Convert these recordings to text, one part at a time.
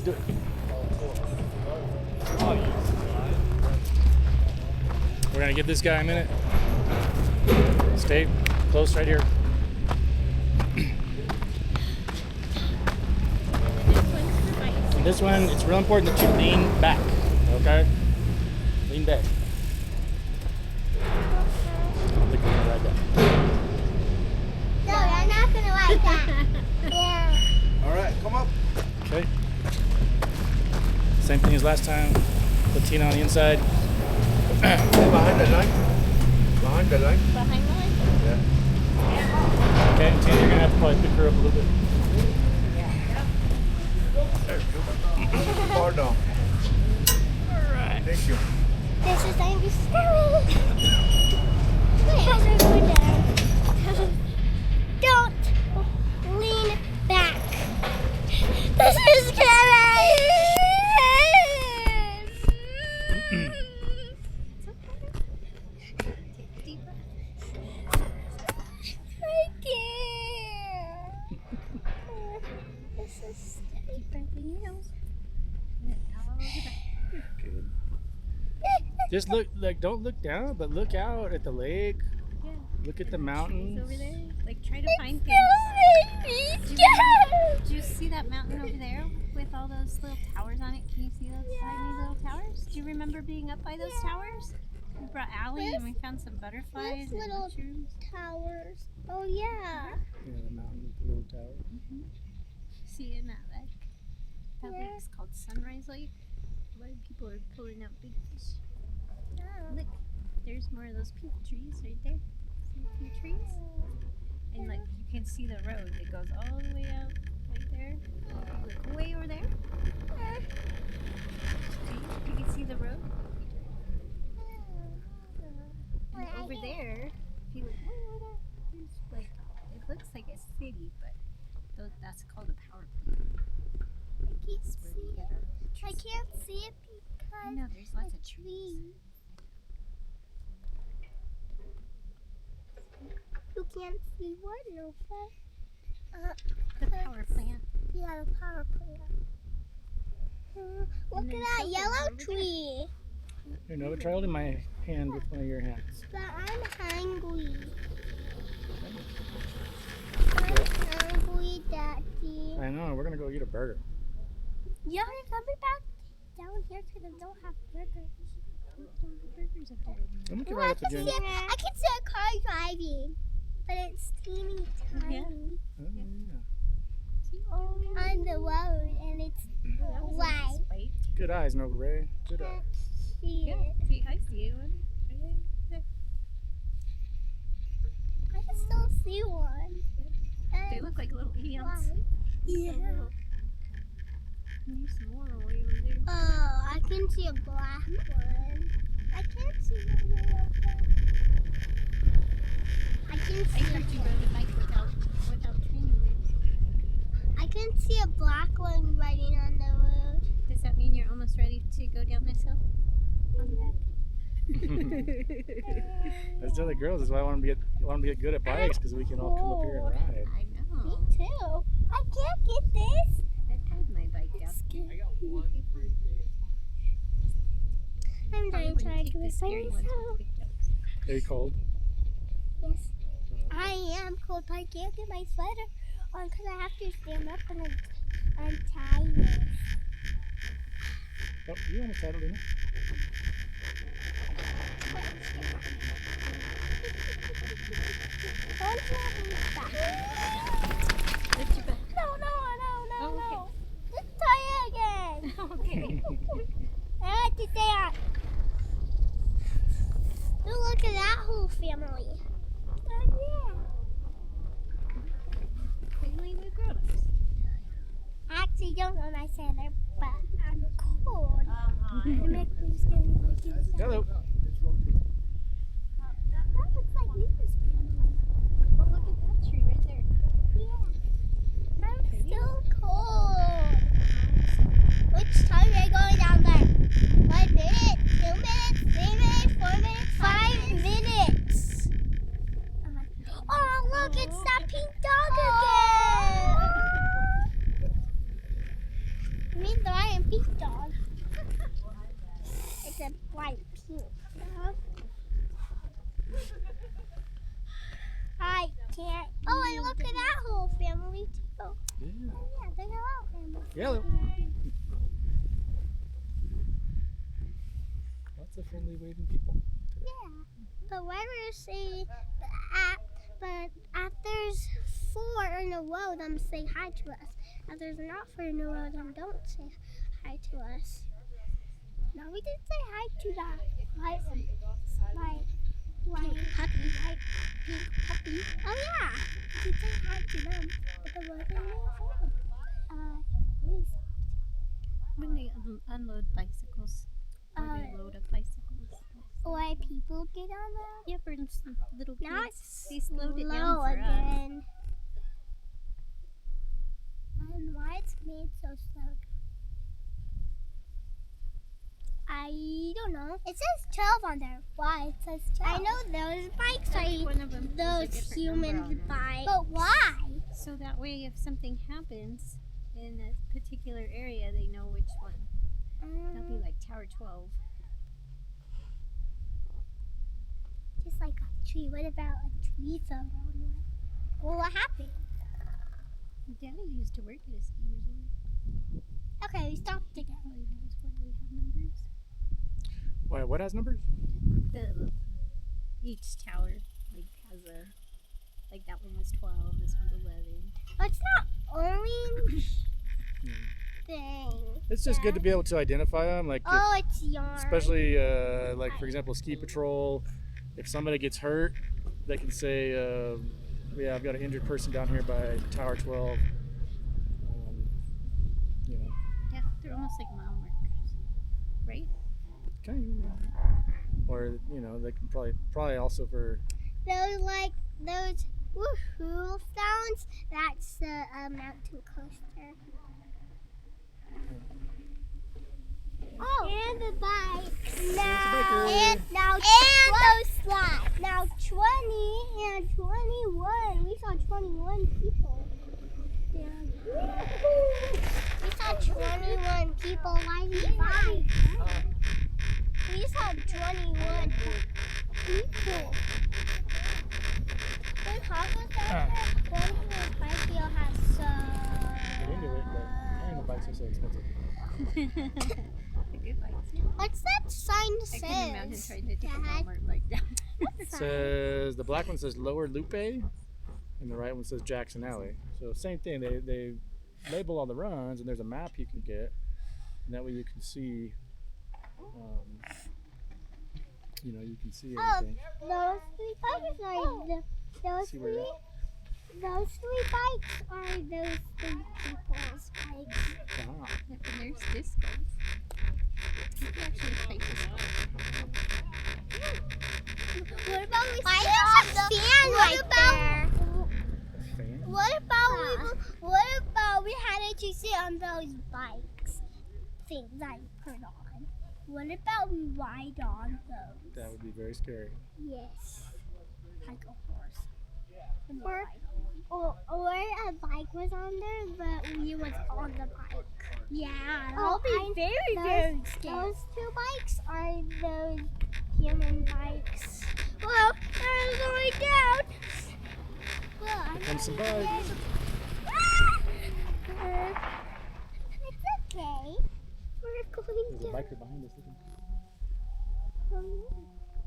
Let's do it. We're gonna give this guy a minute. Stay close right here. And this one, it's real important that you lean back. Okay? Lean back. I don't think we're gonna ride that. No, I'm not gonna like that. Yeah. All right, come up. Okay. Same thing as last time. Put Tina on the inside. Stay behind the line. Behind the line. Behind the line? Yeah. Okay, and Tina, you're gonna have to probably pick her up a little bit. There you go. Far down. Alright. Thank you. This is going to be scary. Wait, how's it going down? Don't lean back. This is scary. Deep breath. I can't. This is Deep breath in your nose. And then out over the back. Good. Just look, like, don't look down, but look out at the lake. Yeah. Look at the Trees mountains. over there. Like try to find things. It's scared. Do you see that mountain over there with all those little towers on it? Can you see those tiny little towers? Do you remember being up by those towers? We brought Allie and we found some butterflies Those and little mushrooms. towers. Oh yeah. Yeah, the mountain with the little tower. See in that lake. That Yeah. lake's called Sunrise Lake. A lot of people are pulling out big fish. Look, there's more of those pink trees right there. See the pink trees? And like you can see the road. It goes all the way out right there. Look way over there. See? You can see the road. And over there, if you look way over there, there's like it looks like a city, but that's called a power plant. I can't That's where we see get it. our I electricity. can't see it I know because there's lots of the trees. You can't see what, Nova? The power plant. Yeah, the power plant. Look at there's that something yellow over there. tree. Here, Nova, try holding my hand with one of your hands. But I'm hungry. I'm hungry, Daddy. I know, we're gonna go eat a burger. Yeah, coming back down here because I don't have burgers. Burgers up there. I'm gonna Oh, right up the gym. I can see a car driving, but it's teeny tiny Yeah. Oh, yeah. on the road, and it's white. White. Good eyes, Nova Ray. Good eyes. Can't see Yeah. it. See, I see one. I can still see one. They look like little ants. White. Yeah. There's some more way over there. Oh, I can see a black one. I can't see the yellow one. I can I see. heard you rode a bike without training wheels. I can see a black one riding on the road. Does that mean you're almost ready to go down this hill? On the back? I tell the girls, that's why I want them to get good at bikes, because we can all come up here and ride. I Me know. too. I can't get this. I pulled my bike out. I'm going to try to do the it by scary ones myself. we picked up. Are you cold? Yes. I am cold, but I can't get my sweater on because I have to stand up and untie it. Oh, you almost had it, didn't you? Don't let me stop. Lift your back. No. Oh, okay. Let's try it again. Okay. I like to dance. Look at that whole family. Oh, yeah. Family with grown-ups. I actually don't know my center, but I'm cold. It makes me scared. Hello. That looks like Luna's family. Oh, look at that tree right there. Yeah. I'm still cold. Which time are you going down there? 1 minute, 2 minutes, 3 minutes, 4 minutes, 5 minutes. Oh, look, it's that pink dog again. I mean, pink dog. It's a bright pink dog. I can't. Oh, and look at that whole family too. Yeah. Yeah, there's a lot of families. Yellow. Lots of friendly waving people. Yeah, but why would you say but if there's 4 in a row, them say hi to us. If there's not 4 in a row, them don't say hi to us. No, we did say hi to that white pink puppy. Oh yeah, we did say hi to them. But there wasn't any phone. Really When they unload bicycles, or they load up bicycles. or people get on them. Yeah, for instance, little Now kids. it's They slowed it down slow for us. again. And why it's made so slow? I don't know. It says 12 on there. Why? It says 12. I know those bikes Every are one of them has a those different human number on them. bikes. But why? So that way, if something happens in a particular area, they know which one. That'll be like Tower 12. Just like a tree. What about a tree fell down? Well, what happened? Daddy used to work at a ski resort. Okay, we stopped again. Probably knows why they have numbers. Why? What has numbers? Each tower has a, like that one was 12, this one's 11. Oh, it's not orange thing. It's just good to be able to identify them, like Oh, it's yarn. especially like for example, ski patrol. If somebody gets hurt, they can say, "Yeah, I've got an injured person down here by Tower 12." You know, Yeah, they're almost like mile markers, right? kind of. Or you know, they can probably also for those woohoo sounds. That's the mountain coaster. Oh, and the bikes. Now and those slides. Now 20 and 21. We saw 21 people. Yeah. We saw 21 people riding bikes. We saw 21 people. When Papa said that one of his bike deal has get into it, but carrying the bikes are so expensive. Good bikes. What's that sign I can imagine says? trying to take a Dad? Walmart bike down. It says the black one says Lower Lupe, and the right one says Jackson Alley. So same thing. They label all the runs, and there's a map you can get, and that way you can see. You know, you can see everything. Those 3 bikes are those See where 3. Those 3 bikes are those 3 people's bikes. Wow. And there's discos. You can actually play disco. What about we still have the fan right there? Fan? What about we had to sit on those bikes things I put on? What about we ride on those? That would be very scary. Yes. Like a horse. Or a bike was on there, but we was on the bike. Yeah. I'll be very scared. Those 2 bikes are those human bikes. Well, they're going down. Well, Here comes some bugs. It's okay. We're going There's a down. biker behind us.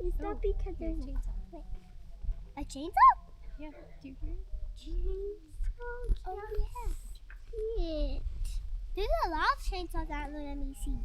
Is that because Here's there's chainsaw. a chainsaw? Yeah, do you hear it? Chainsaw. Oh yeah. It. There's a lot of chainsaws out there. Let me see.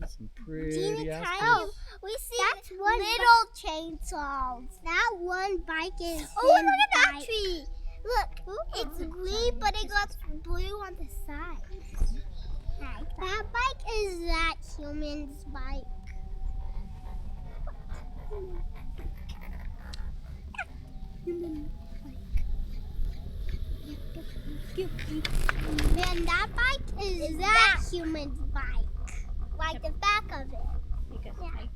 Some pretty Teeny ass tiny. bugs. Oh, we see little chainsaws. That one bike is. Oh, look at that tree. Look, it's green, but it got blue on the side. That bike is that human's bike. Human bike. And that bike is that human's bike. Like the back of it. Because bike,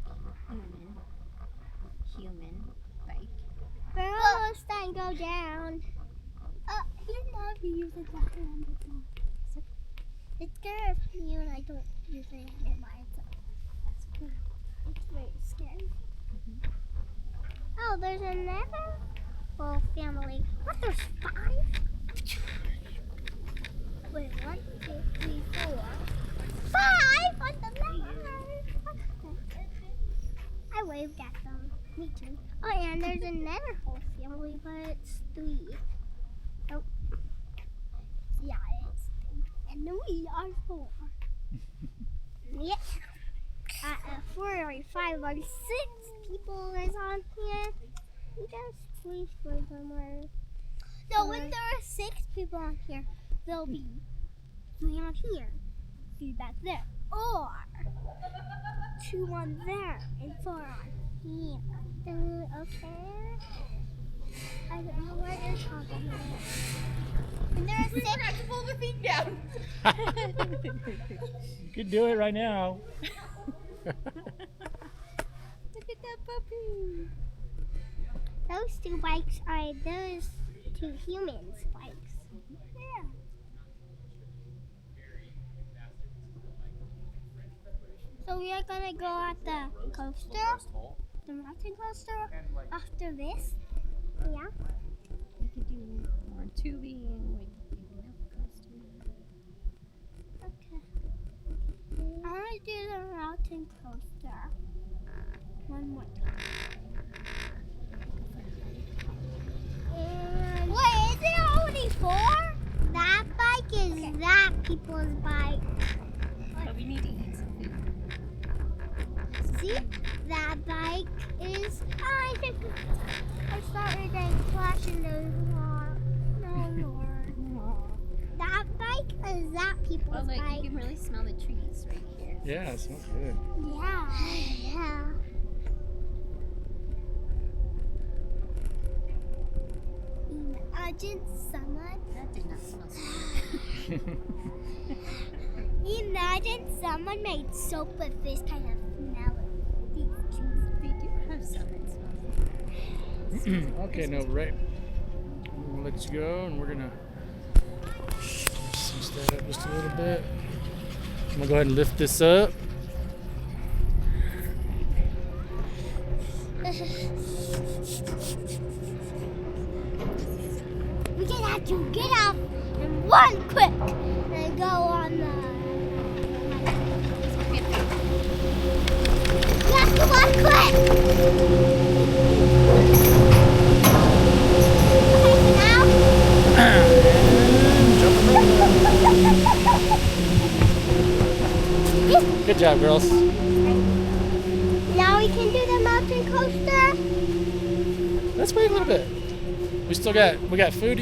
human, bike. We're almost done. Go down. You love to use the back one. It's good if you and I don't usually get by itself. That's cool. It's very scary. Oh, there's another whole family. What? There's 5? Wait, 1, 2, 3, 4. 5 on the left. I waved at them. Me too. Oh, and there's another whole family, but it's 3. Oh. Yeah, it's 3. And we are 4. Yeah. 4 or 5 or 6 people is on here. We just wait for them. No, when there are 6 people on here, there'll be 3 on here, 3 back there, or 2 on there, and 4 on here. Okay. I don't know what you're talking about. When there are 6, I have to pull the thing down. You could do it right now. Look at that puppy. those 2 bikes are those 2 humans' bikes. Yeah. So we are gonna go at the coaster, the mountain coaster, after this. Yeah. We could do more tubing, we could do milk coaster. Okay. I want to do the mountain coaster one more time. And wait, is it only 4? That bike is that people's bike. But we need to eat some food. See, that bike is. I think I started flashing those more. No more. That bike is that people's Oh, look, bike. you can really smell the trees right here. Yeah, it smells good. Yeah. Yeah. Imagine someone. That did not smell so good. Imagine someone made soap with this kind of smell. These trees. They do have some that smell. Okay, no, right. I'm gonna let you go, and we're gonna cinch that up just a little bit. I'm gonna go ahead and lift this up. We just have to get up and run quick and go on the. We have to run quick. Okay, so now. Good job, girls. Now we can do the mountain coaster. Let's wait a little bit. We got food to eat.